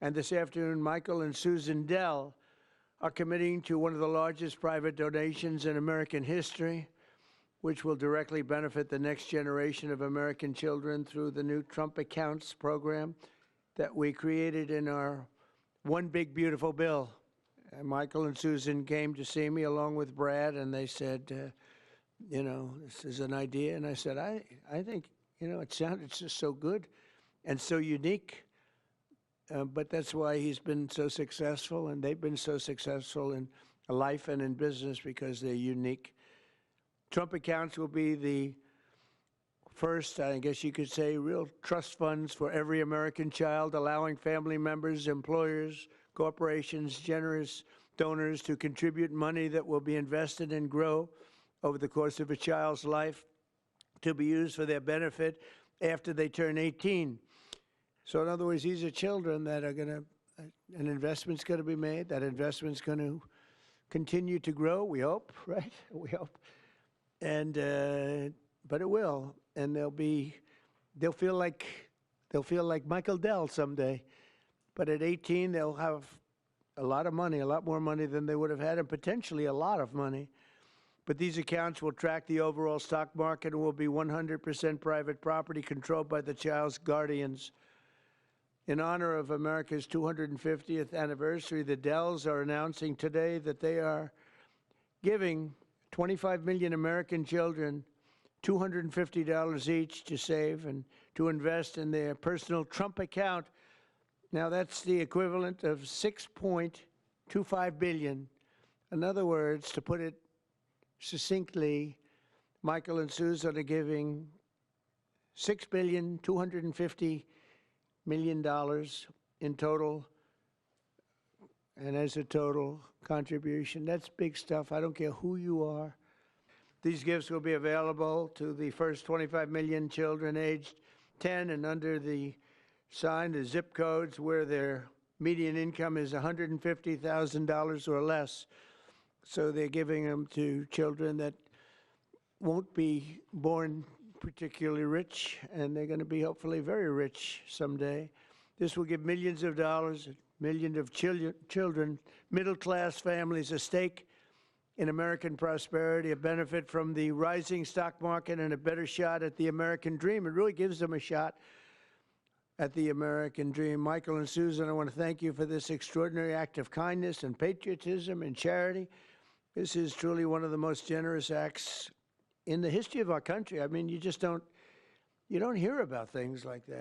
And this afternoon, Michael and Susan Dell are committing to one of the largest private donations in American history, which will directly benefit the next generation of American children through the new Trump Accounts program that we created in our One Big Beautiful Bill. And Michael and Susan came to see me along with Brad, and they said, you know, this is an idea. And I said, I think, you know, it sounded just so good and so unique. But that's why he's been so successful, and they've been so successful in life and in business, because they're unique. Trump Accounts will be the first, I guess you could say, real trust funds for every American child, allowing family members, employers, corporations, generous donors to contribute money that will be invested and grow over the course of a child's life to be used for their benefit after they turn 18. So in other words, these are children that are going to, an investment's going to be made. That investment's going to continue to grow, we hope, right? We hope. And, but it will. And they'll feel like Michael Dell someday. But at 18, they'll have a lot of money, a lot more money than they would have had, and potentially a lot of money. But these accounts will track the overall stock market and will be 100% private property controlled by the child's guardians. In honor of America's 250th anniversary, the Dells are announcing today that they are giving 25 million American children $250 each to save and to invest in their personal Trump account. Now, that's the equivalent of $6.25 billion. In other words, to put it succinctly, Michael and Susan are giving $6.25 billion in total, and as a total contribution. That's big stuff. I don't care who you are. These gifts will be available to the first 25 million children aged 10 and under the zip codes where their median income is $150,000 or less. So they're giving them to children that won't be born particularly rich, and they're going to be hopefully very rich someday. This will give millions of dollars, millions of children, middle-class families, a stake in American prosperity, a benefit from the rising stock market, and a better shot at the American dream. It really gives them a shot at the American dream. Michael and Susan, I want to thank you for this extraordinary act of kindness and patriotism and charity. This is truly one of the most generous acts in the history of our country. I mean, you don't hear about things like that.